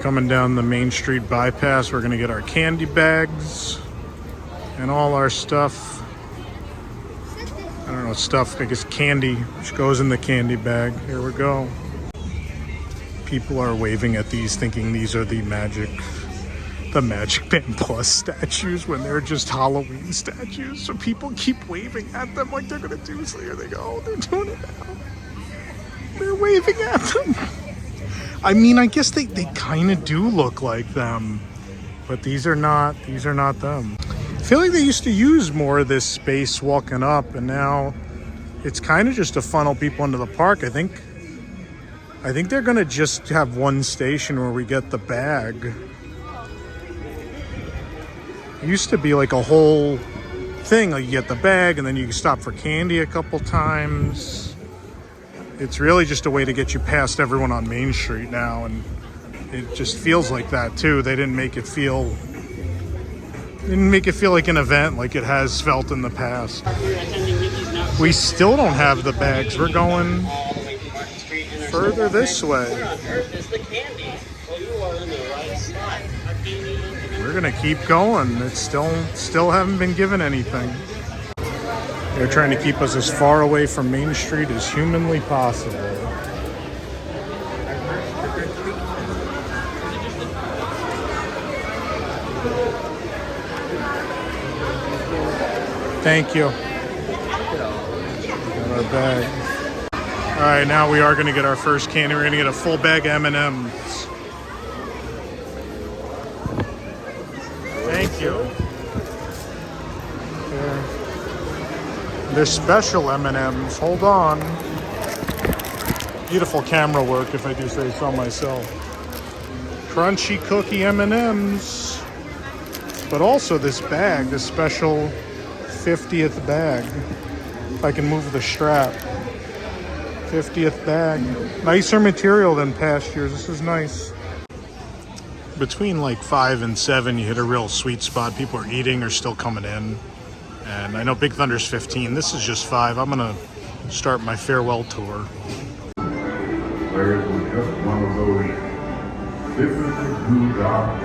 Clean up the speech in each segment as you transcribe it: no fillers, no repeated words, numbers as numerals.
coming down the Main Street bypass. We're gonna get our candy bags and all our stuff. I don't know, stuff, I guess candy, which goes in the candy bag. Here we go. People are waving at these, thinking these are the Magic Band Plus statues when they're just Halloween statues. So people keep waving at them like they're gonna do so. Here they go, they're doing it now. They're waving at them. I mean, I guess they kind of do look like them, but these are not them. I feel like they used to use more of this space walking up, and now it's kind of just to funnel people into the park. I think they're gonna just have one station where we get the bag. It used to be like a whole thing, like you get the bag and then you stop for candy a couple times. It's really just a way to get you past everyone on Main Street now, and it just feels like that too. They didn't make it feel like an event like it has felt in the past. We still don't have the bags. We're going further this way. We're gonna keep going. It's still haven't been given anything. They're trying to keep us as far away from Main Street as humanly possible. Thank you. Got our bag. All right, now we are going to get our first candy. We're going to get a full bag of M&Ms. Thank you. They're special M&Ms. Hold on. Beautiful camera work, if I do say so myself. Crunchy cookie M&Ms. But also this bag, this special 50th bag. If I can move the strap. 50th bag. Nicer material than past years. This is nice. Between like 5 and 7, you hit a real sweet spot. People are eating or still coming in. And I know Big Thunder's 15. This is just 5. I'm gonna start my farewell tour. Players were just one of those different new dark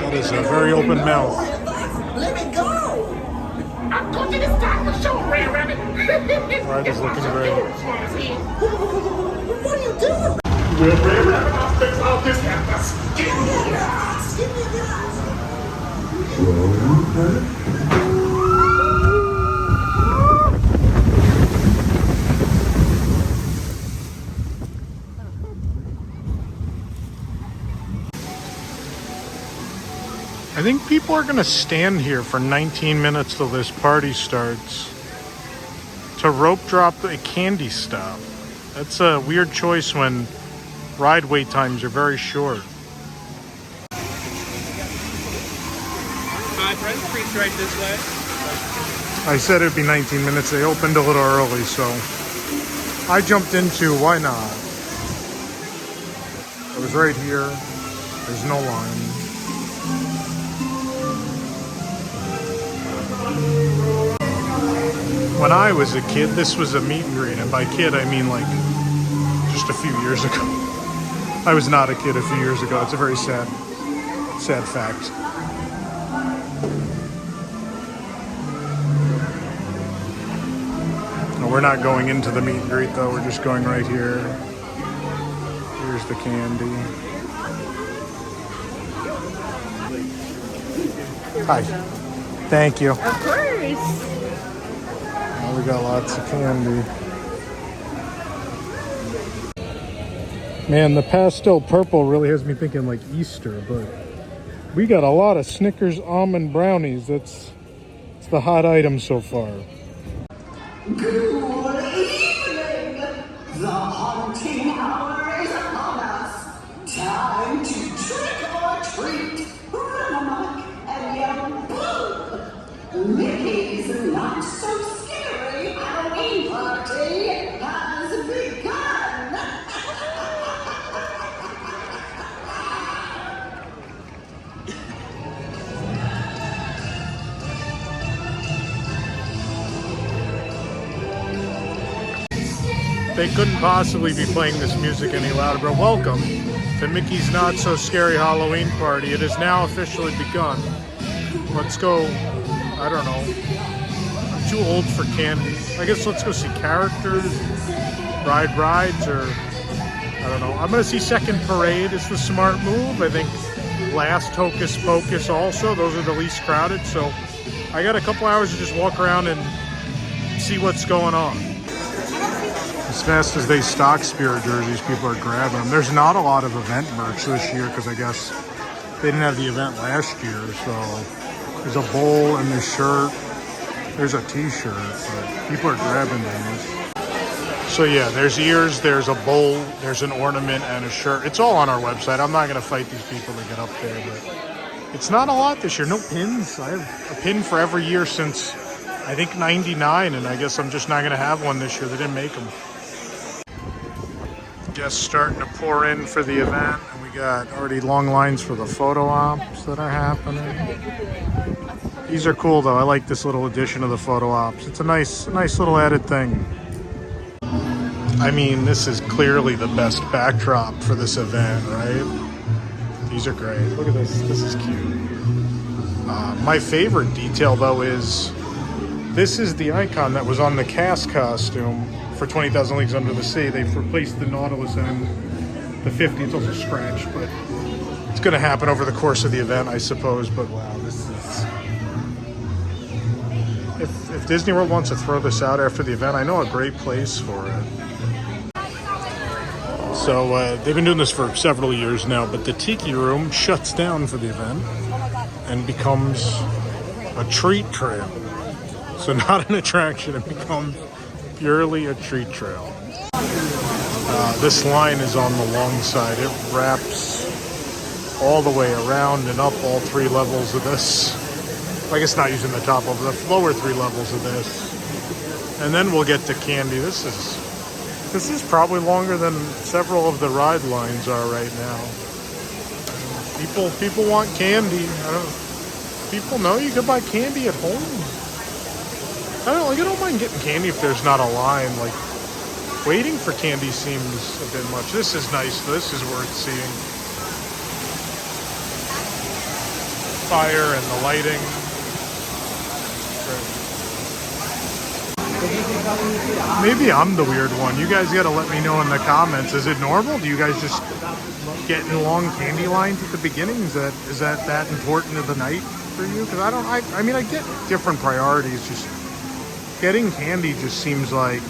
That is a very open mouth. Let me go! I'm going to the start of the show, Red Rabbit. Ride is looking great. What are you doing? Well, Red Rabbit, I'll fix all this happens. Give me a gas! Give me a gas! I think people are gonna stand here for 19 minutes till this party starts to rope drop a candy stop. That's a weird choice when ride wait times are very short. Hi, friends, street's right this way. I said it'd be 19 minutes. They opened a little early, so I jumped into why not. I was right here. There's no line. When I was a kid, this was a meet and greet, and by kid I mean like just a few years ago. I was not a kid a few years ago. It's a very sad fact. No, we're not going into the meet and greet though. We're just going right here. Here's the candy. Hi. Thank you. Of course. We got lots of candy. Man, the pastel purple really has me thinking like Easter, but we got a lot of Snickers almond brownies. It's the hot item so far. Good evening! The haunting hour is upon us. Time to trick or treat. Run amok and yell boo! Mickey's not so scary Halloween party has begun! They couldn't possibly be playing this music any louder, but welcome to Mickey's Not So Scary Halloween Party. It has now officially begun. Let's go, I don't know, I'm too old for candy. I guess let's go see characters, ride rides, or I don't know. I'm gonna see Second Parade is the smart move. I think last Hocus Pocus also, those are the least crowded. So I got a couple hours to just walk around and see what's going on. As fast as they stock Spirit jerseys, people are grabbing them. There's not a lot of event merch this year because I guess they didn't have the event last year. So there's a bowl and a shirt. There's a t-shirt, but people are grabbing these. So yeah, there's ears, there's a bowl, there's an ornament, and a shirt. It's all on our website. I'm not going to fight these people to get up there, but it's not a lot this year. No pins. I have a pin for every year since, I think, 99, and I guess I'm just not going to have one this year. They didn't make them. Guests starting to pour in for the event, and we got already long lines for the photo ops that are happening. These are cool though. I like this little addition of the photo ops. It's a nice little added thing. I mean, this is clearly the best backdrop for this event, right? These are great. Look at this. This is cute. My favorite detail though is this is the icon that was on the cast costume for 20,000 Leagues Under the Sea. They've replaced the Nautilus and the 50. It's also scratched, but it's going to happen over the course of the event, I suppose. But wow, this is... If Disney World wants to throw this out after the event, I know a great place for it. So they've been doing this for several years now, but the Tiki Room shuts down for the event and becomes a treat trail. So not an attraction, it becomes purely a treat trail. This line is on the long side. It wraps all the way around and up all 3 levels of this. I guess not using the top level, the lower 3 levels of this. And then we'll get to candy. This is probably longer than several of the ride lines are right now. People want candy. People know you can buy candy at home. I don't mind getting candy if there's not a line. Like, waiting for candy seems a bit much. This is nice. This is worth seeing. Fire and the lighting. Maybe I'm the weird one. You guys got to let me know in the comments. Is it normal? Do you guys just get in long candy lines at the beginning? Is that important to the night for you? Because I mean, I get different priorities. Just getting candy just seems like,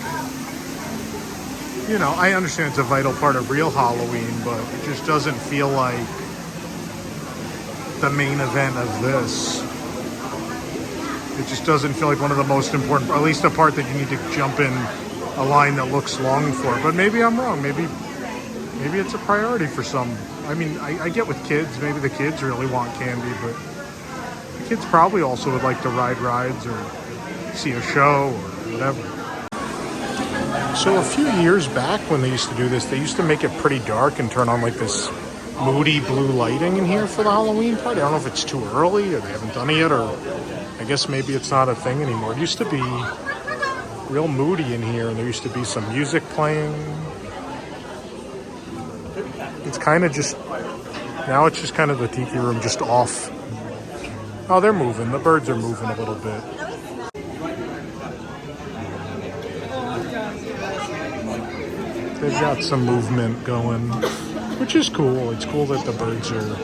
you know, I understand it's a vital part of real Halloween, but it just doesn't feel like the main event of this. It just doesn't feel like one of the most important, or at least a part that you need to jump in a line that looks long for. But maybe I'm wrong. Maybe it's a priority for some. I mean, I get with kids, maybe the kids really want candy, but the kids probably also would like to ride rides or see a show or whatever. So a few years back when they used to do this, they used to make it pretty dark and turn on like this moody blue lighting in here for the Halloween party. I don't know if it's too early or they haven't done it yet, or I guess maybe it's not a thing anymore. It used to be real moody in here, and there used to be some music playing. It's kind of just, now it's just kind of the Tiki Room just off. Oh, they're moving. The birds are moving a little bit. They've got some movement going, which is cool. It's cool that the birds are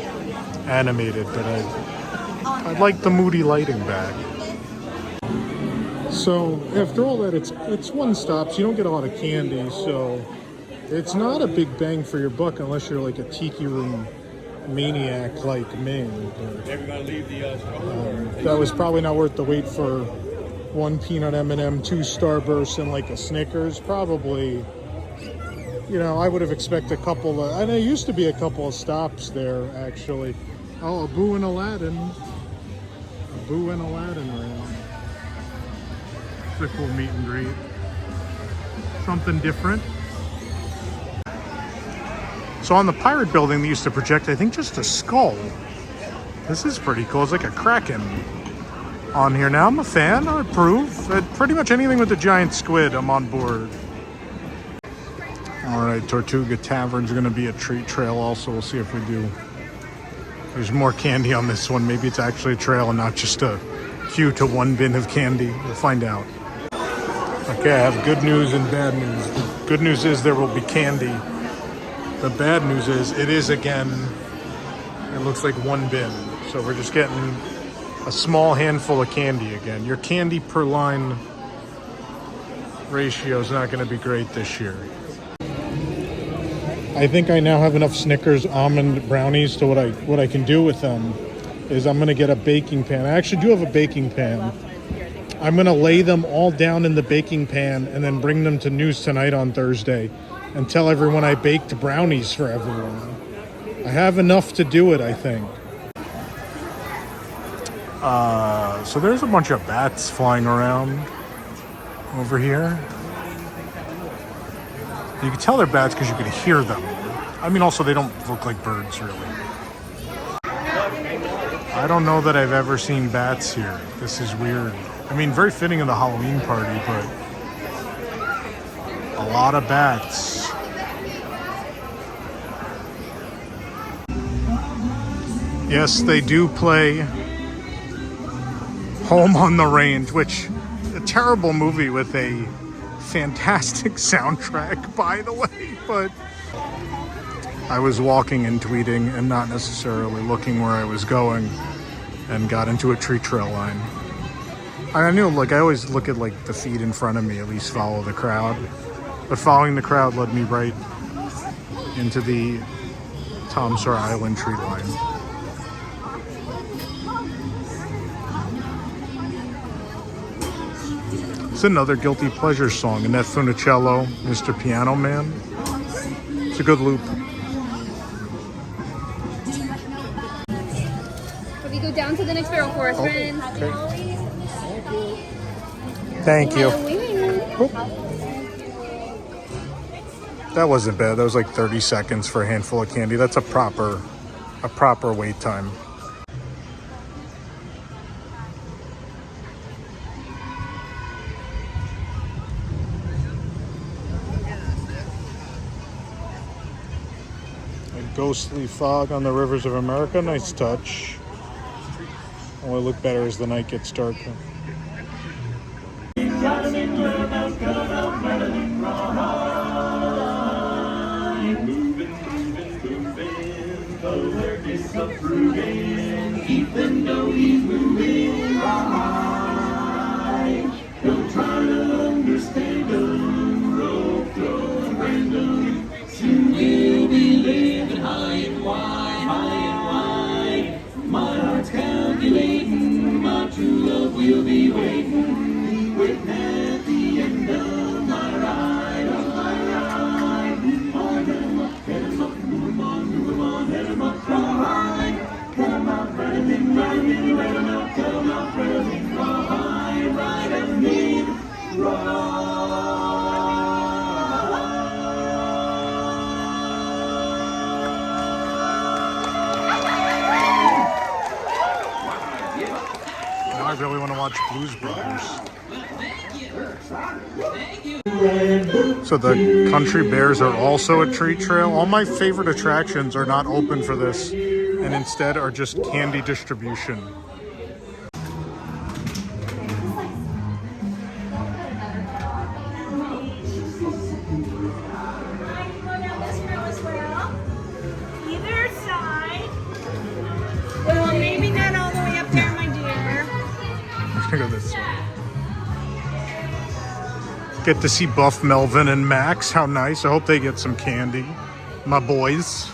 animated, but I'd like the moody lighting back. So after all that, it's one stop, so you don't get a lot of candy. So it's not a big bang for your buck unless you're like a tiki room maniac like me. But, Everybody leave the store. that was probably not worth the wait for one peanut M&M, 2 Starbursts, and like a Snickers. Probably, you know, I would have expected a couple of, and there used to be a couple of stops there actually. Oh, Abu and Aladdin. Abu and Aladdin around. It's a cool meet and greet. Something different. So on the pirate building, they used to project, I think, just a skull. This is pretty cool. It's like a kraken on here now. I'm a fan. I approve. Pretty much anything with a giant squid, I'm on board. All right, Tortuga Tavern's going to be a treat trail also. We'll see if we do. There's more candy on this one. Maybe it's actually a trail and not just a queue to one bin of candy. We'll find out. Okay, I have good news and bad news. The good news is there will be candy. The bad news is it is again, it looks like one bin. So we're just getting a small handful of candy again. Your candy per line ratio is not going to be great this year. I think I now have enough Snickers almond brownies to what I can do with them is I'm going to get a baking pan. I actually do have a baking pan. I'm going to lay them all down in the baking pan and then bring them to News Tonight on Thursday and tell everyone I baked brownies for everyone. I have enough to do it, I think. So there's a bunch of bats flying around over here. You can tell they're bats because you can hear them. I mean, also, they don't look like birds, really. I don't know that I've ever seen bats here. This is weird. I mean, very fitting in the Halloween party, but a lot of bats. Yes, they do play Home on the Range, which a terrible movie with a fantastic soundtrack, by the way, but I was walking and tweeting and not necessarily looking where I was going and got into a tree trail line. I knew, like, I always look at like the feed in front of me, at least follow the crowd, but following the crowd led me right into the Tom Sawyer Island tree line. It's another Guilty Pleasure song, Annette Funicello, Mr. Piano Man. It's a good loop. If you go down to the next barrel for us, friends. Okay. Thank you. Oop. That wasn't bad. That was like 30 seconds for a handful of candy. That's a proper wait time. Ghostly fog on the rivers of America. Nice touch. Only look better as the night gets darker. Even though he's moving right, don't try to understand him, rope, throw, random. Soon we'll be living high and wide. My heart's calculating, my true love will be waiting at the end of my ride, Oh, head 'em up, move 'em on, head 'em up, ride. Come out, riding, let 'em out, come out, riding, ride and me, Now I really want to watch Blues Brothers. So the Country Bears are also a treat trail. All my favorite attractions are not open for this and instead are just candy distribution. Either side. Well, maybe not all the way up there, my dear. I'm gonna go this way. Get to see Buff, Melvin, and Max. How nice. I hope they get some candy. My boys.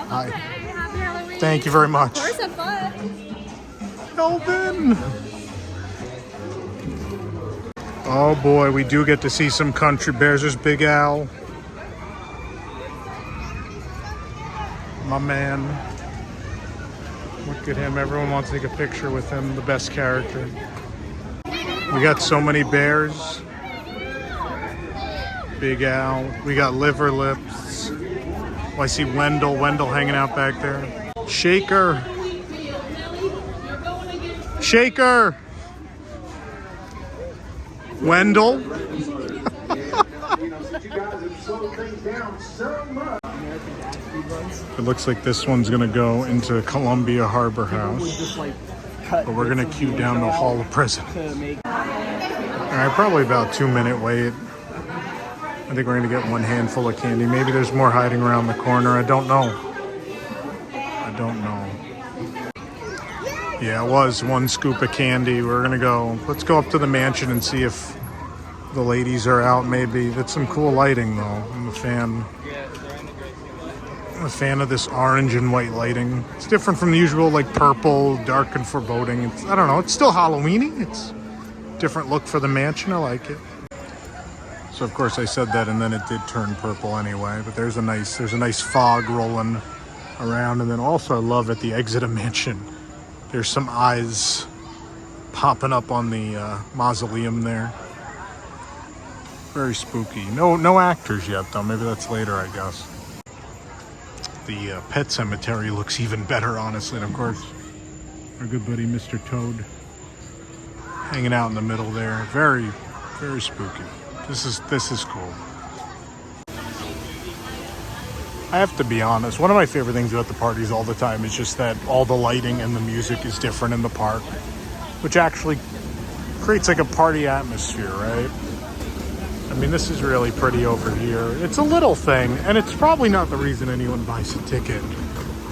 Hi. Happy Halloween. Thank you very much. Of course, have fun. Melvin. Oh boy, we do get to see some country bears. There's Big Al. My man. Look at him. Everyone wants to take a picture with him. The best character. We got so many bears. Big Al. We got Liver Lips. Oh, I see Wendell hanging out back there. Shaker. Shaker. Wendell. It looks like this one's gonna go into Columbia Harbor House. But we're gonna queue down the Hall of Presidents. Alright, probably about 2-minute wait. I think we're gonna get one handful of candy. Maybe there's more hiding around the corner. I don't know. Yeah, it was one scoop of candy. We're gonna go. Let's go up to the mansion and see if the ladies are out. Maybe that's some cool lighting, though. I'm a fan of this orange and white lighting. It's different from the usual, like purple, dark and foreboding. I don't know. It's still Halloweeny. It's a different look for the mansion. I like it. So of course I said that, and then it did turn purple anyway. But there's a nice fog rolling around, and then also I love at the exit of mansion. There's some eyes popping up on the mausoleum there. Very spooky. No actors yet though. Maybe that's later, I guess. The pet cemetery looks even better, honestly. And of course, our good buddy Mr. Toad hanging out in the middle there. Very, very spooky. This is cool. I have to be honest, one of my favorite things about the parties all the time is just that all the lighting and the music is different in the park, which actually creates like a party atmosphere, right? I mean, this is really pretty over here. It's a little thing, and it's probably not the reason anyone buys a ticket,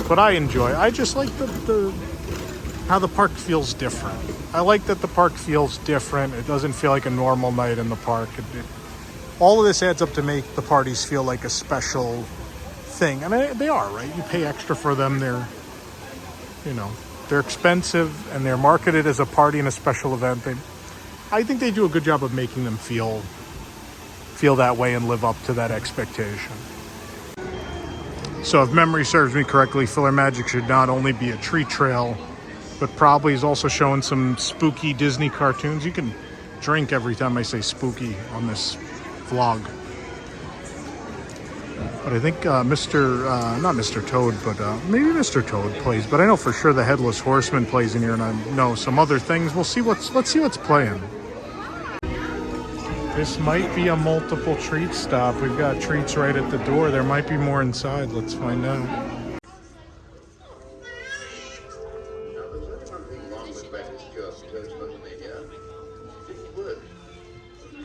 but I enjoy. I just like the how the park feels different. I like that the park feels different. It doesn't feel like a normal night in the park. All of this adds up to make the parties feel like a special thing, and they are, right? You pay extra for them. They're expensive, and they're marketed as a party and a special event. I think they do a good job of making them feel that way and live up to that expectation. So if memory serves me correctly, Filler Magic should not only be a treat trail, but probably is also showing some spooky Disney cartoons. You can drink every time I say spooky on this vlog. But I think not Mr. Toad, but maybe Mr. Toad plays. But I know for sure the Headless Horseman plays in here, and I know some other things. Let's see what's playing. This might be a multiple treat stop. We've got treats right at the door. There might be more inside. Let's find out.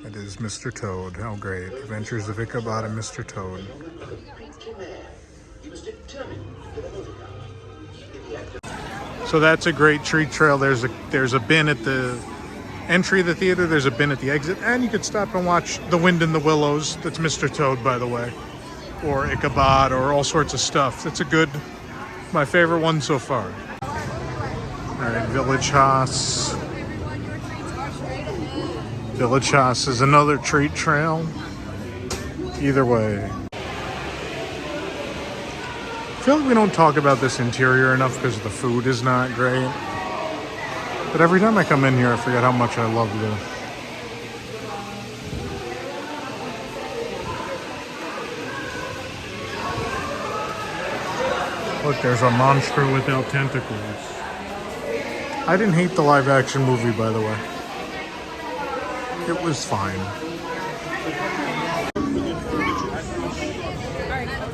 It is Mr. Toad. How great. Adventures of Ichabod and Mr. Toad. So that's a great treat trail. There's a bin at the entry of the theater, there's a bin at the exit, and you could stop and watch The Wind in the Willows. That's Mr. Toad, by the way, or Ichabod, or all sorts of stuff. That's my favorite one so far. All right, Village Haas. Village Haas is another treat trail. Either way. I feel like we don't talk about this interior enough because the food is not great. But every time I come in here, I forget how much I love this. Look, there's a monster without tentacles. I didn't hate the live action movie, by the way. It was fine.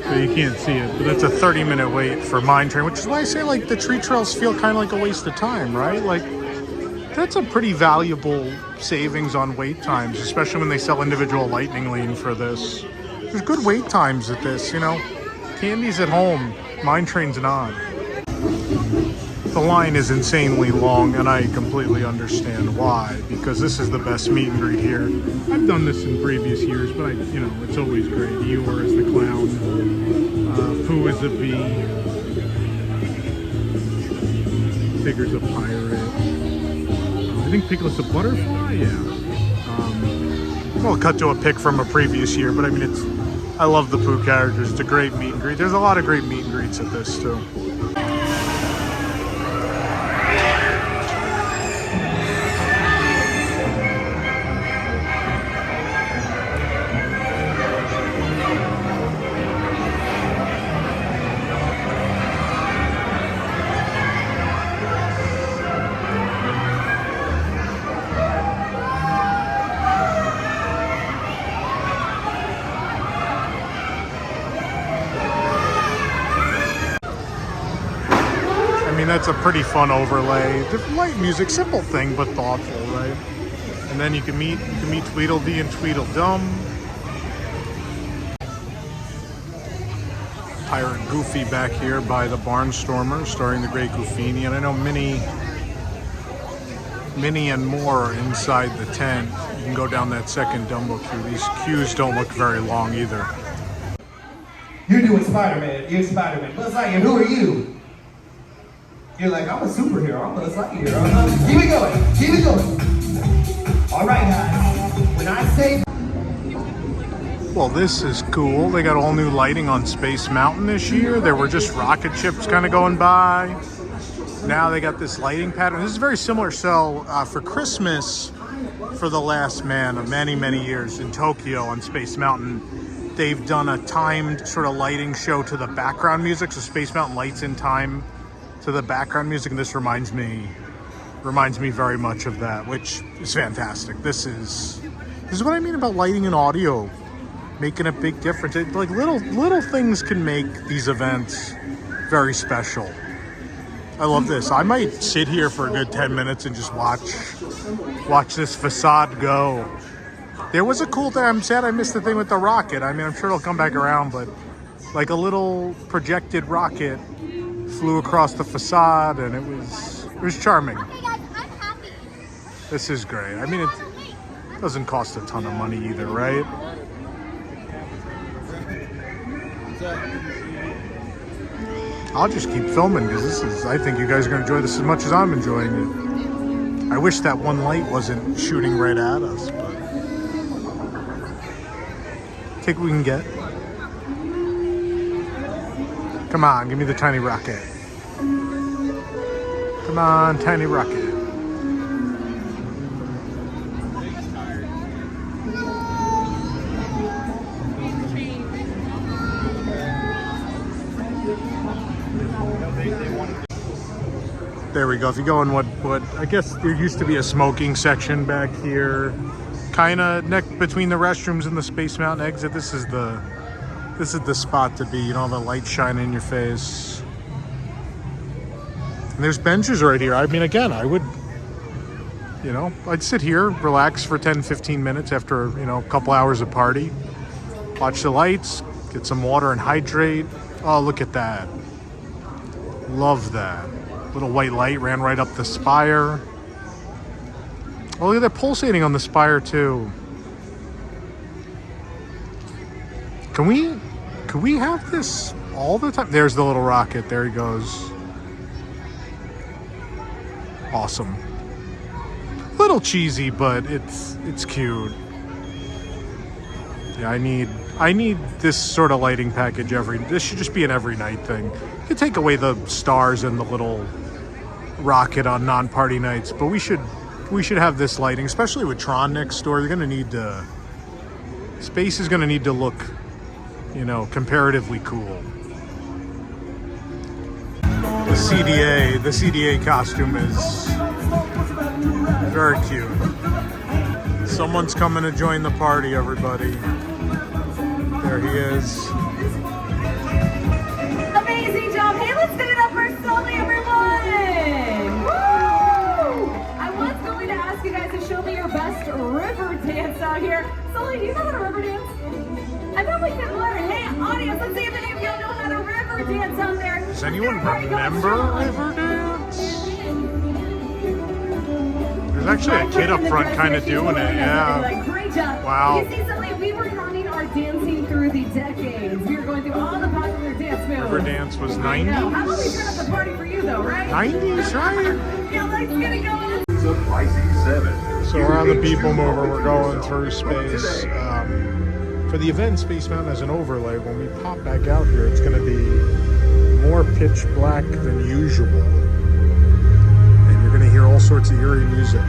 So you can't see it, but that's a 30-minute wait for Mine Train, which is why I say, like, the treat trails feel kind of like a waste of time, right? Like, that's a pretty valuable savings on wait times, especially when they sell individual lightning lane for this. There's good wait times at this, Candy's at home, Mine Train's not. The line is insanely long, and I completely understand why, because this is the best meet and greet here. I've done this in previous years, but it's always great. Eeyore is the clown, Pooh is a bee, Tigger's a pirate. I think Piglet's a butterfly. Yeah. Well, cut to a pic from a previous year, but I mean, I love the Pooh characters. It's a great meet and greet. There's a lot of great meet and greets at this too. That's a pretty fun overlay. Different light music, simple thing but thoughtful, right? And then you can meet Tweedledee and Tweedledum. Pirate Goofy back here by the Barnstormer, starring the Great Goofini, and I know Minnie and more are inside the tent. You can go down that second Dumbo queue. These queues don't look very long either. You're doing Spider-Man. You're Spider-Man. Buzz Lightyear, who are you? You're like, I'm a superhero. I'm Buzz Lightyear. Keep it going. Keep it going. All right, guys. When I say... Well, this is cool. They got all new lighting on Space Mountain this year. There were just rocket ships kind of going by. Now they got this lighting pattern. This is very similar. So for Christmas, for The Last Man of many, many years in Tokyo on Space Mountain, they've done a timed sort of lighting show to the background music. So Space Mountain lights in time to the background music, and this reminds me very much of that, which is fantastic. This is what I mean about lighting and audio making a big difference. Like little things can make these events very special. I love this. I might sit here for a good 10 minutes and just watch this facade go. There was a cool thing. I'm sad I missed the thing with the rocket. I mean, I'm sure it'll come back around, but like a little projected rocket flew across the facade, and it was charming. Okay, guys, I'm happy. This is great. I mean, it doesn't cost a ton of money either, right? I'll just keep filming because I think you guys are going to enjoy this as much as I'm enjoying it. I wish that one light wasn't shooting right at us, but take what we can get. Come on, give me the tiny rocket. Come on, tiny rocket. There we go. If you go in what I guess there used to be a smoking section back here, kind of between the restrooms and the Space Mountain exit. This is the spot to be. You don't have a light shining in your face. And there's benches right here. I mean, again, I would, I'd sit here, relax for 10, 15 minutes after, a couple hours of party. Watch the lights, get some water and hydrate. Oh, look at that. Love that. Little white light ran right up the spire. Oh, look at that pulsating on the spire, too. Can we have this all the time? There's the little rocket. There he goes. Awesome. A little cheesy, but it's cute. Yeah, I need this sort of lighting package this should just be an every night thing. You could take away the stars and the little rocket on non-party nights, but we should have this lighting, especially with Tron next door. You're gonna need to. Space is gonna need to look, comparatively cool. The CDA costume is very cute. Someone's coming to join the party, everybody. There he is. Amazing job. Hey, let's give it up for Sully, everyone. Woo! I was going to ask you guys to show me your best river dance out here. Sully, do you know how to river dance? I bet we can learn. Hey, audience, let's see if any of y'all know how to river dance out there. Does anyone remember river dance? There's actually a kid up front kind of doing it, yeah. Like, great job. Wow. You see, Sully, we were running our dancing through the decades. We were going through all the popular dance moves. River dance was I know. 90s. How about we turn up the party for you, though, right? 90s, right? Yeah, let's get it going. It's a pricey 7. So we're on the PeopleMover. We're going through space. For the event, Space Mountain has an overlay. When we pop back out here, it's going to be more pitch black than usual. And you're going to hear all sorts of eerie music.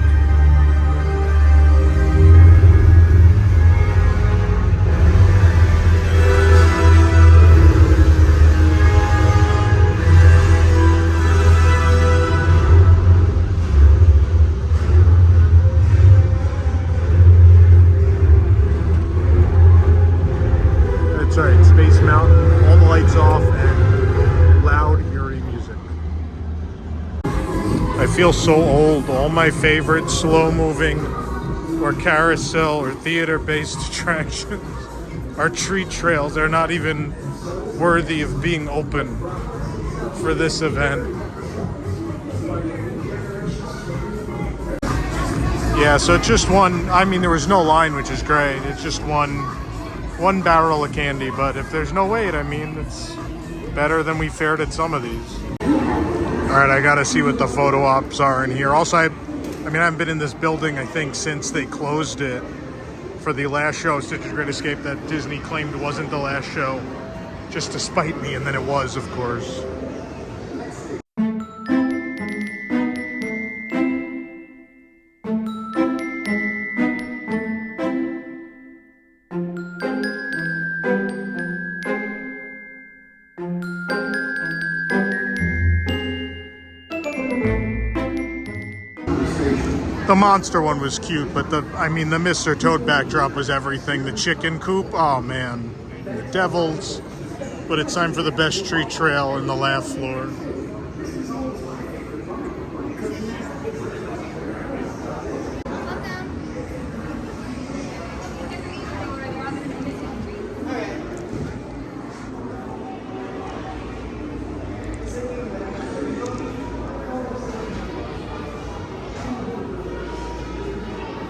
That's right, Space Mountain, all the lights off and loud, eerie music. I feel so old. All my favorite slow-moving or carousel or theater-based attractions are treat trails. They're not even worthy of being open for this event. Yeah, so it's just one, I mean, there was no line, which is great. It's just one barrel of candy, but if there's no wait, I mean, it's better than we fared at some of these. All right, I gotta see what the photo ops are in here. Also, I haven't been in this building, I think, since they closed it for the last show, Stitch's Great Escape, that Disney claimed wasn't the last show, just to spite me, and then it was, of course. The monster one was cute, but the Mr. Toad backdrop was everything. The chicken coop, oh man, the devils. But it's time for the best treat trail in the laugh floor.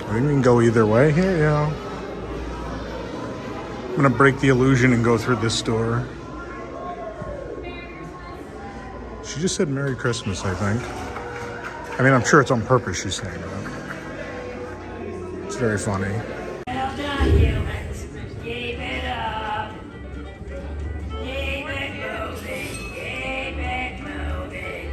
We can go either way here, yeah. I'm gonna break the illusion and go through this door. She just said Merry Christmas, I think. I mean, I'm sure it's on purpose she's saying that. It's very funny. Well done, humans. Keep it up. Keep it moving. Keep it moving.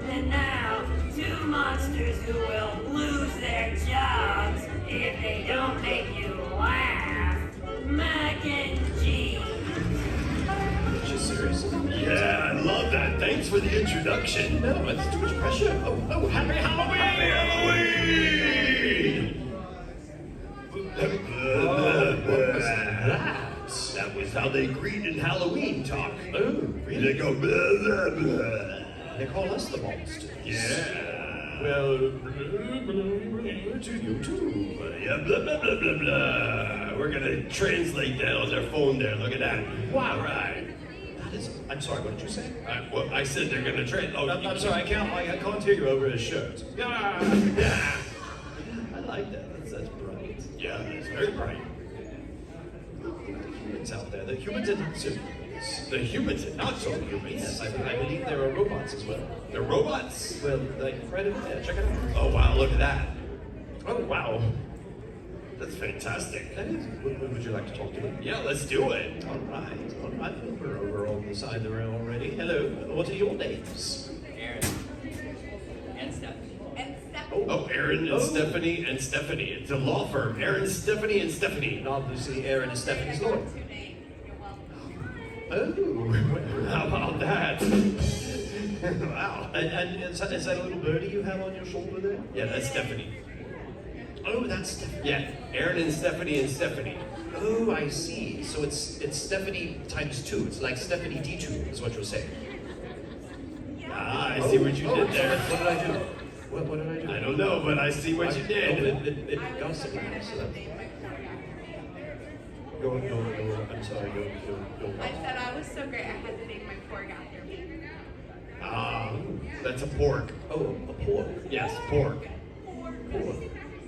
And now, two monsters who will lose their jobs if they don't make you laugh. Mac and cheese. Just serious. Yeah, I love that. Thanks for the introduction. No, that's too much pressure. Oh, happy Halloween! Happy Halloween! What was that? That was how they greet in Halloween talk. Oh, really? They go blah, blah, blah. They call us the monsters. Yeah. Well, to you too. Yeah, blah, blah, blah, blah, blah. We're gonna translate that on their phone there. Look at that. Wow, right. That I'm sorry, what did you say? Well, I said they're gonna trade. Oh, I'm sorry, I can't hear you over his shirt. Yeah. I like that. That's bright. Yeah, it's very bright. Humans out there. The humans are not so humans. The humans are not so humans. Yes, I believe there are robots as well. They're robots. Well, like right over there. Check it out. Oh wow, look at that. Oh wow. That's fantastic. That is. Would you like to talk to them? Yeah, let's do it. All right. We're over on the side of the room already. Hello. What are your names? Aaron. And Stephanie. And Stephanie. Oh, Aaron and Stephanie and Stephanie. It's a law firm. Aaron, Stephanie, and Stephanie. And obviously, Aaron and Stephanie's lawyer. Oh, How about that? Wow. and is that a little birdie you have on your shoulder there? Yeah, that's Stephanie. Oh, that's Stephanie. Yeah, Aaron and Stephanie. Oh, I see. So it's Stephanie times 2. It's like Stephanie D2 is what you're saying. Ah, I see what you did there. What did I do? What did I do? I don't know, but I see what you did. It got some laughs. Go. I'm sorry. Go. I said I was so great I had to name my pork after me. Ah, that's a pork. Oh, a pork. Yes, pork.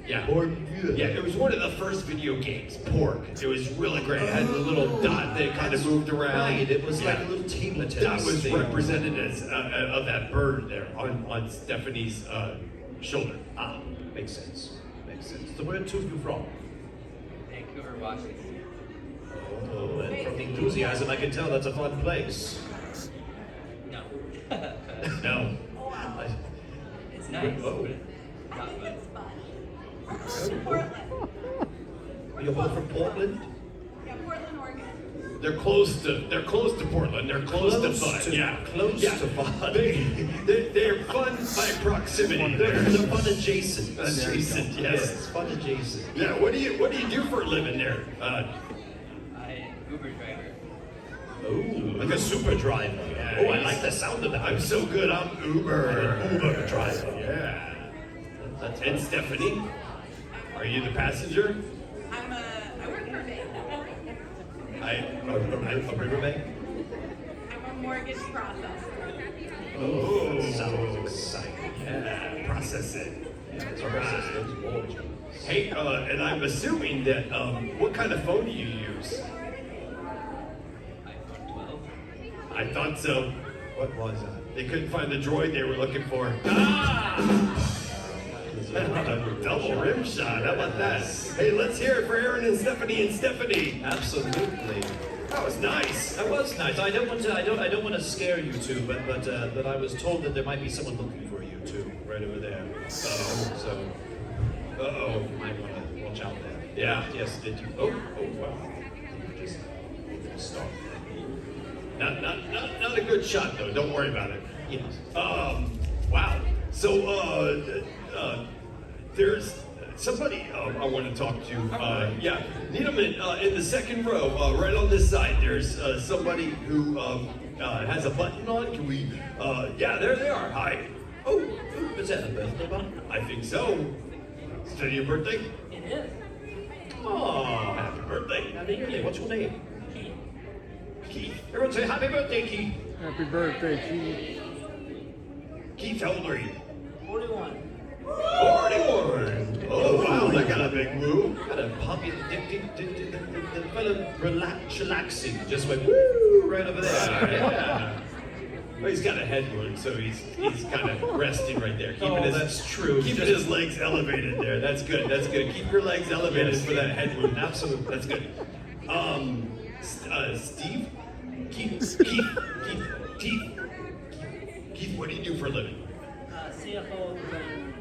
Yeah. Pork. Yeah, it was one of the first video games, Pork. It was really great. It had the little dot that kind of moved around. Right, it was like Yeah. a little table tennis That was thing. represented as of that bird there on Stephanie's shoulder. Ah, makes sense. So where to you from? Vancouver, Washington. Oh, and from the enthusiasm, I can tell that's a fun place. No. No. It's nice. Oh. But not fun. Portland. You're both from Portland? Yeah, Portland, Oregon. They're close to Portland. They're close to fun. Close to fun. They're fun by proximity. They're fun adjacent. Adjacent, yes. Fun adjacent. Yeah. What do you do for a living there? I Uber driver. Oh, like a super driver. Yeah, Oh, I like the sound of that. I'm so good. I'm Uber. An Uber driver. Yeah. That's And Stephanie, are you the passenger? I work for a bank. a riverbank. I'm a mortgage processor. Oh, Sounds exciting. Yeah, process it. Process those mortgages. Hey, and I'm assuming that, what kind of phone do you use? iPhone 12. I thought so. What was that? They couldn't find the droid they were looking for. Ah! Double rim shot. How about that? Hey, let's hear it for Aaron and Stephanie. Absolutely. That was nice. That was nice. I don't want to scare you two, but I was told that there might be someone looking for you two right over there. So you might want to watch out there. Yeah. Yes. Did you? Oh wow. Just stop. Not a good shot though. Don't worry about it. Yes. Wow. So there's somebody I want to talk to. Yeah, Needleman in the second row, right on this side. There's somebody who has a button on. Can we? Yeah, there they are. Hi. Oh, is that a birthday button? I think so. Is it your birthday? It is. Oh, happy birthday. Happy birthday. What's your name? Keith. Everyone say happy birthday, Keith. Happy birthday, Keith. Keith, how old are you? 41. 41. Oh wow, that got a big move. Got a puppy. The fellow relaxing just went woo right over there. Yeah. Well, he's got a head wound, so he's kind of resting right there. That's true. Keeping his legs elevated there. That's good. Keep your legs elevated Yes. for that head wound. Absolutely. That's good. Steve? Keith, what do you do for a living? CFO of the bank.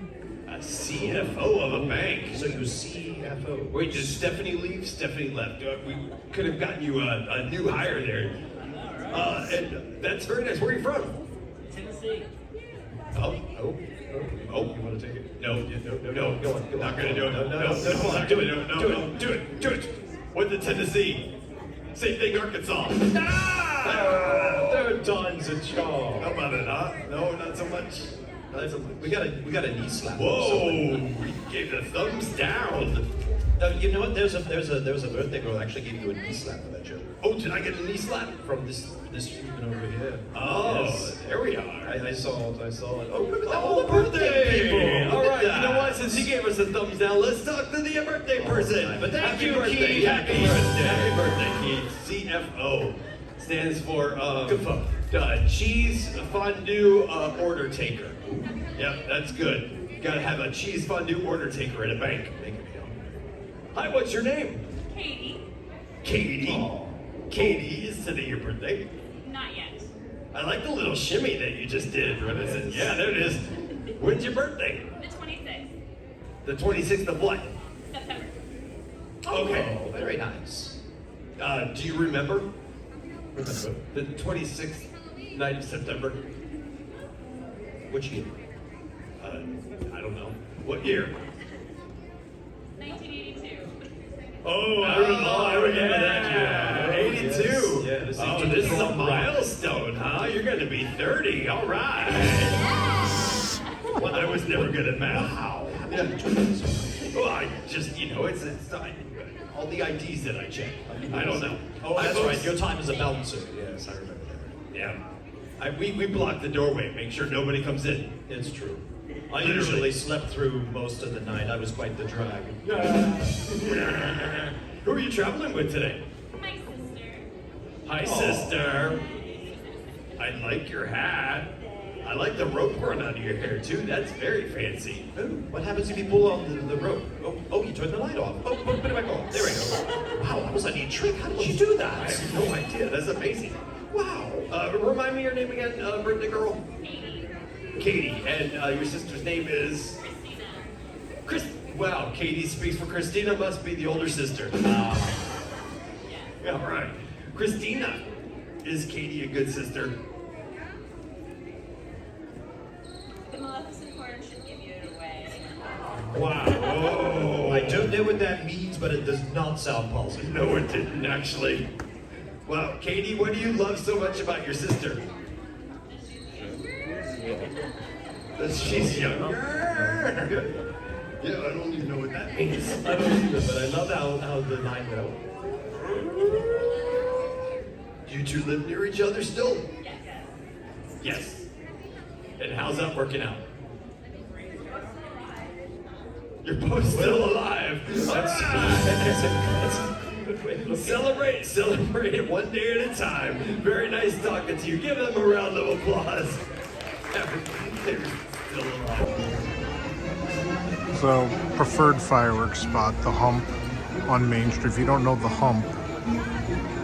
A CFO of a bank. So you CFO. Wait, did Stephanie leave? Stephanie left. We could have gotten you a new hire there. And that's very nice. Where are you from? Tennessee. Oh. You want to take it? No. Go on. Not gonna do it. No. Do it. What's the Tennessee? Same thing, Arkansas. Third time's a charm. How about it, huh? No, not so much. We got a knee slap. Whoa! We gave the thumbs down. You know what? There's a birthday girl who actually gave you a knee slap for that joke. Oh, did I get a knee slap? From this human over here. Oh, Yes. there we are. I saw it. Oh, look at that! All the birthday people. All Look right, at you that. know what? Since he gave us a thumbs down, let's talk to the birthday person. But thank Happy you, birthday, Keith. happy birthday, happy birthday, Keith. CFO stands for Cheese Fondue Order Taker. Yep, that's good. Gotta have a cheese fondue order taker at a bank. Make it go. Hi, what's your name? Katie. Katie. Aw. Katie, is today your birthday? Not yet. I like the little shimmy that you just did. Yeah, there it is. When's your birthday? The 26th. The 26th of what? September. Okay. Oh, very nice. Do you remember? The 26th night of September? Which year? I don't know. What year? 1982. Oh, I remember that year. 82. Yes. Yeah, this Oh, this is a milestone, huh? You're going to be 30. All right. Well, I was never good at math. Wow. Yeah. Well, I just, it's all the IDs that I check. I don't know. Oh, that's right. Your time is a bouncer. Yes, I remember that. Yeah. We block the doorway, make sure nobody comes in. It's true. I Literally. usually slept through most of the night. I was quite the drag. Who are you traveling with today? My sister. Hi, sister. I like your hat. I like the rope growing out of your hair, too. That's very fancy. Oh, what happens if you pull on the rope? Oh, you turn the light off. Oh, put it back on. There we go. Wow, that was a neat trick. How did you do I that? have no idea. That's amazing. Wow. Remind me your name again, birthday girl? Katie. Katie. And your sister's name is? Christina. Wow, Katie speaks for Christina. Must be the older sister. Yeah, all right. Christina. Is Katie a good sister? The Maleficent horn should give you it away. Wow. Oh. I don't know what that means, but it does not sound positive. No, it didn't actually. Wow, Katie, what do you love so much about your sister? That she's younger. Good. Yeah, I don't even know what that means. I don't either, but I love how the line went. You two live near each other still? Yes. Yes. And how's that working out? You're both still alive. Celebrate it one day at a time. Very nice talking to you. Give them a round of applause. They're still alive. So, preferred fireworks spot, the Hump on Main Street. If you don't know the Hump,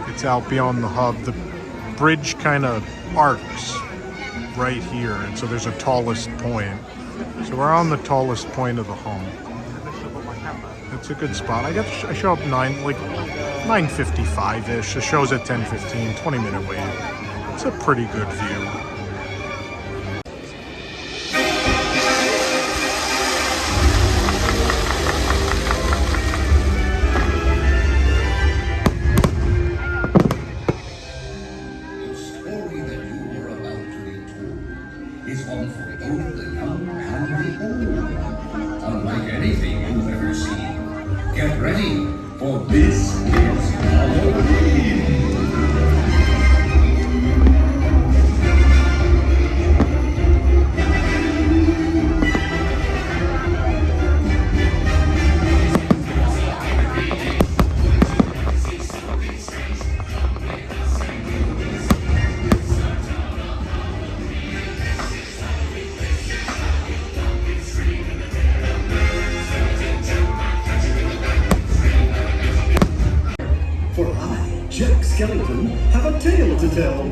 it's out beyond the hub. The bridge kind of arcs right here, and so there's a tallest point. So we're on the tallest point of the Hump. It's a good spot. I show up 9:55-ish. The show's at 10:15, 20-minute wait. It's a pretty good view. The story that you were about to be told is one for both the young and the old. Unlike anything you've ever seen, get ready, for this is Halloween. For I, Jack Skellington, have a tale to tell.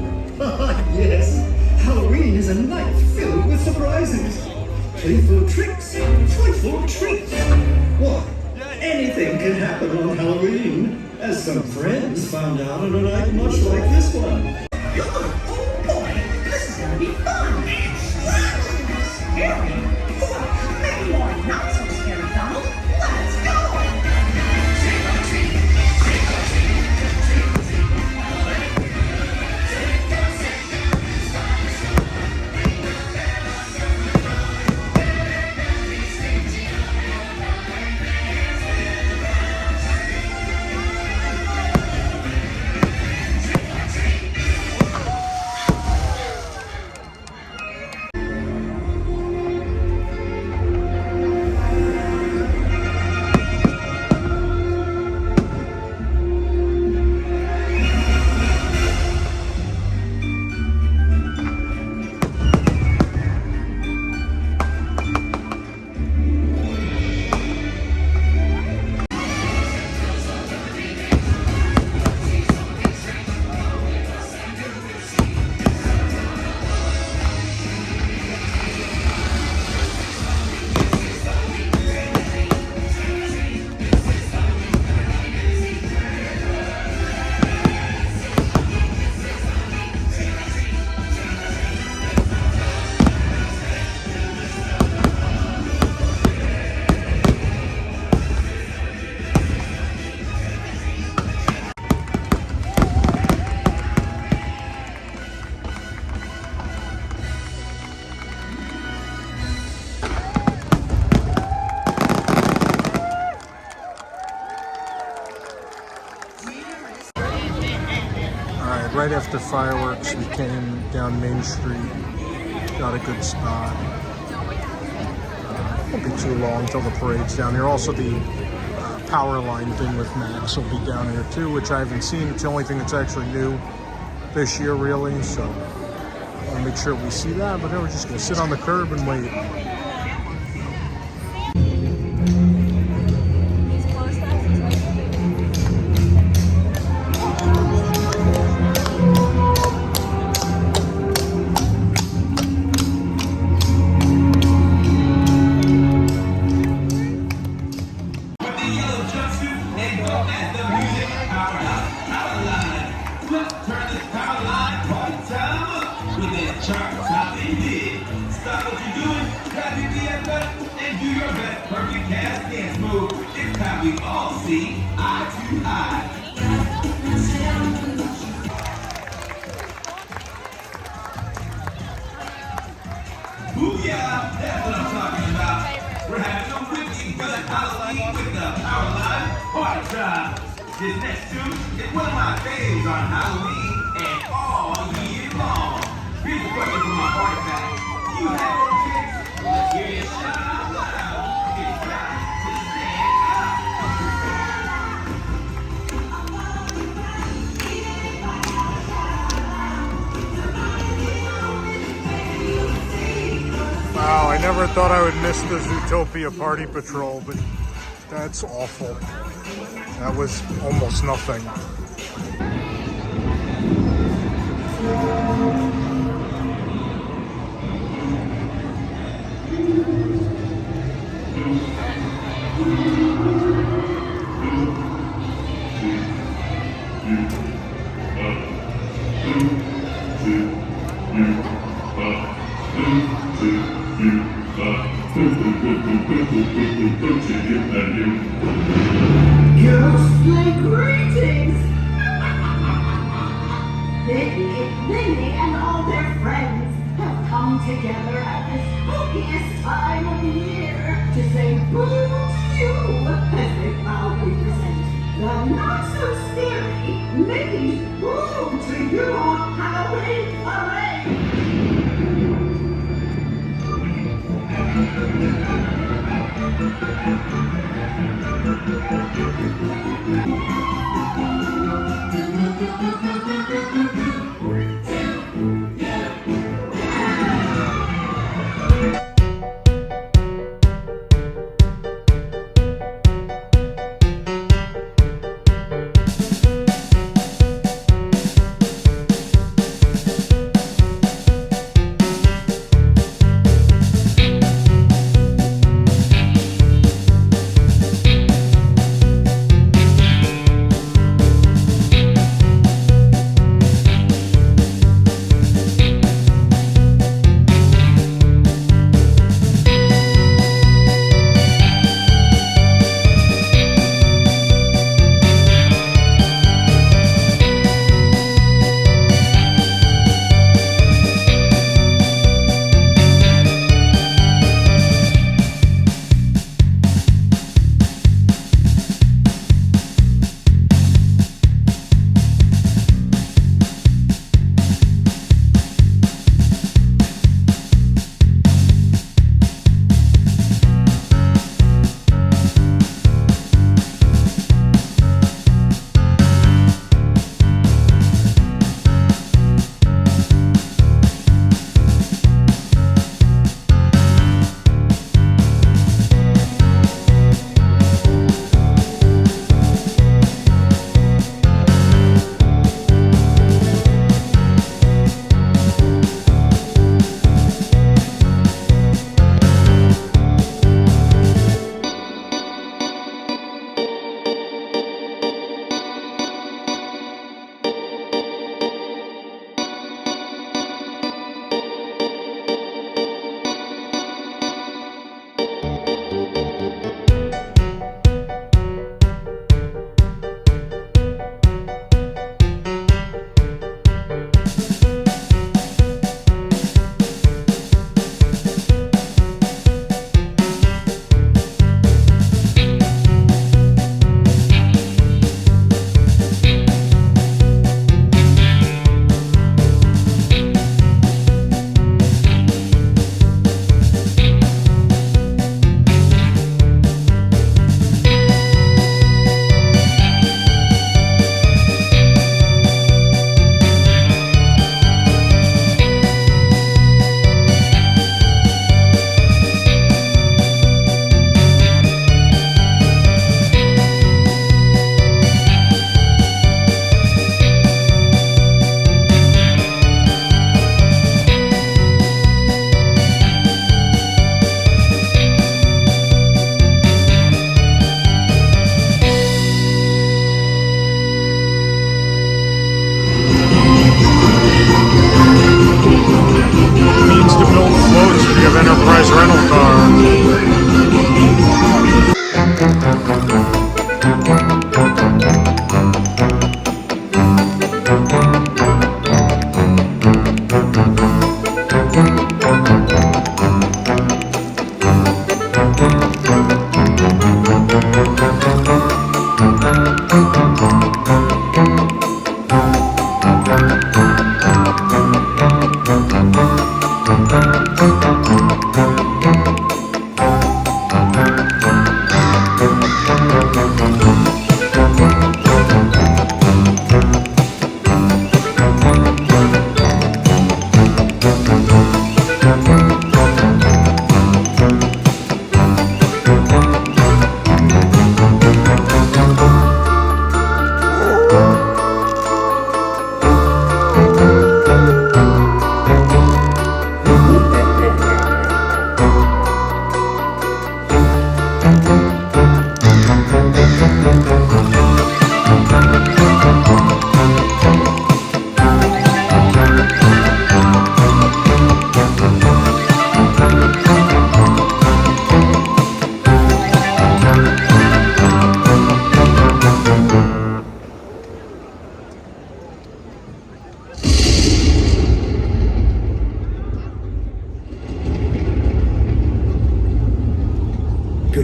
Yes, Halloween is a night filled with surprises. Playful tricks, joyful treats. Why, anything can happen on Halloween, as some friends found out on a night much like this one. Oh boy, this is gonna be fun! Scary? Maybe more not so scary, Donald. Let's go! right after fireworks, we came down Main Street, got a good spot. Won't be too long until the parade's down here. Also, the power line thing with Max will be down here too, which I haven't seen. It's the only thing that's actually new this year, really. So I want to make sure we see that. But then we're just going to sit on the curb and wait. Booyah! That's what I'm talking about. We're having a wicked good Halloween with the Power Line Party Tribe. This next tune is one of my faves on Halloween and all year long. Here's a question from my party pack. You have no tricks? Let's hear you shout out loud. It's time to stand up. Wow, I never thought I would miss the Zootopia Party Patrol, but that's awful. That was almost nothing. Ghostly greetings! Minnie and all their friends have come together at this spookiest time of the year to say boo to you as they proudly present the not-so-scary Mickey's Boo to You Halloween Parade!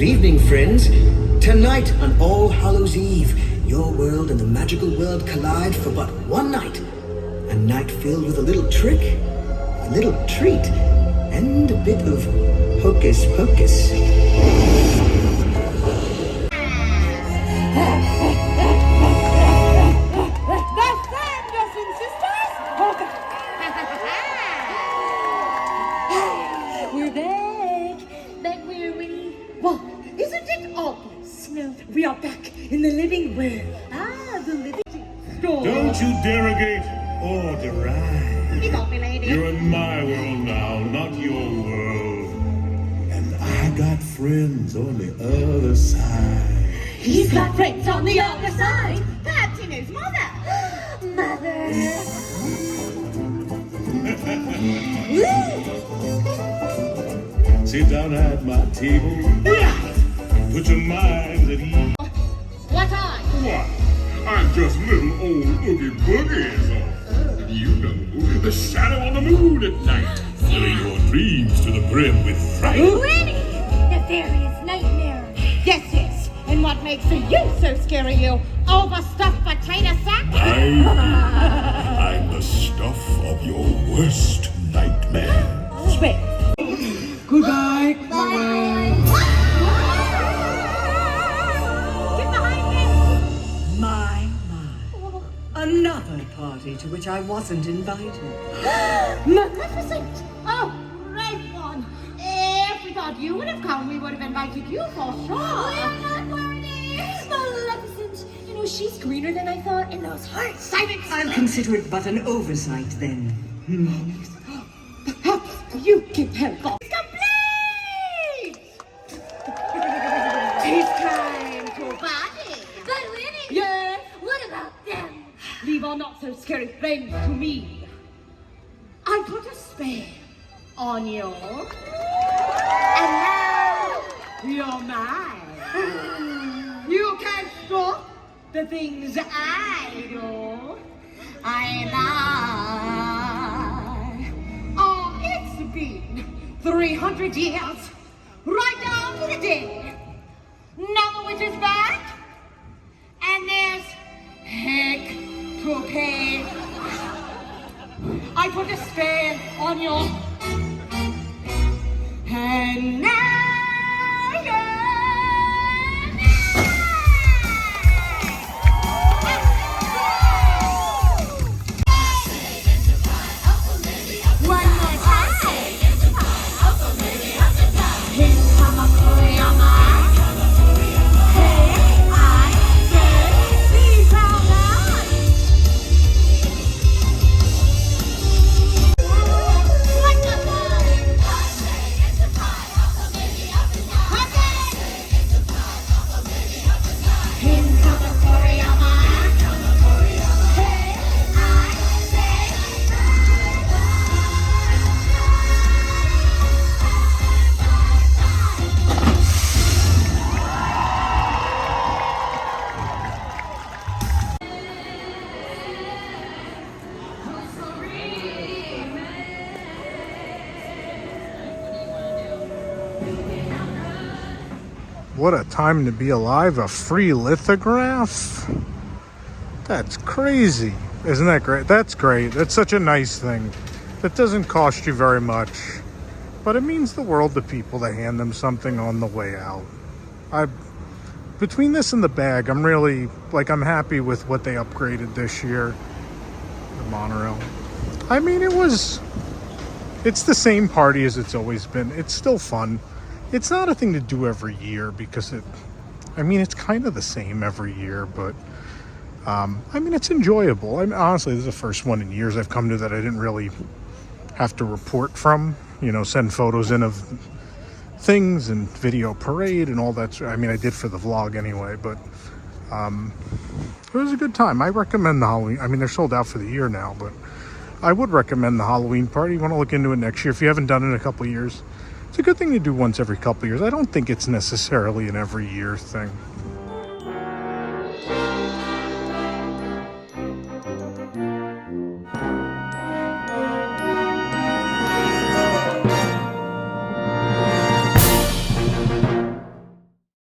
evening, friends. Tonight on All Hallows Eve, your world and the magical world collide for but one night. A night filled with a little trick, a little treat, and a bit of hocus pocus. We're back. Back where we... Well, isn't it obvious? No. We are back in the living world. Ah, the living store. Don't you derogate or deride. You got me, lady. You're in my world now, not your world. And I got friends on the other side. He's got friends on the other side. Perhaps he knows Mother. Mother. Sit down at my table. Put your minds at ease. What I? What? I'm just little old Oogie Boogies. You know, the shadow on the moon at night. Filling your dreams to the brim with fright. Winnie, nefarious nightmare. Yes, yes. And what makes you so scary, you overstuffed potato sack? I'm the stuff of your worst nightmare. Swear. Goodbye. Bye. Get behind me. My. Another party to which I wasn't invited. Magnificent. Oh, great one. If we thought you would have come, we would have invited you for sure. We're not worthy. Maleficent. You know, she's greener than I thought in those hearts. Silence. I'll consider it but an oversight then. Perhaps you can help us. Complete! It's time to party. But Winnie. Yes? What about them? Leave our not-so-scary friends to me. I put a spell on you. And now you're mine. You can't stop the things I do. I lie. Oh, it's been 300 years, right down to the day. Now the witch is back, and there's heck to pay. I put a spell on you, and now you're one more time. Here come a Koreama. Hey, I say, please hold on. What the fuck? Here come a Koreama. Hey, I say, What a time to be alive, a free lithograph? That's crazy. Isn't that great? That's great. That's such a nice thing. That doesn't cost you very much, but it means the world to people to hand them something on the way out. Between this and the bag, I'm really, I'm happy with what they upgraded this year. The monorail. I mean, it's the same party as it's always been. It's still fun. It's not a thing to do every year because it's kind of the same every year, but it's enjoyable. Honestly, this is the first one in years I've come to that I didn't really have to report from, send photos in of things and video parade and all that. I did for the vlog anyway, but it was a good time. I recommend the Halloween. They're sold out for the year now, but I would recommend the Halloween party. You want to look into it next year if you haven't done it in a couple of years. It's a good thing to do once every couple of years. I don't think it's necessarily an every year thing.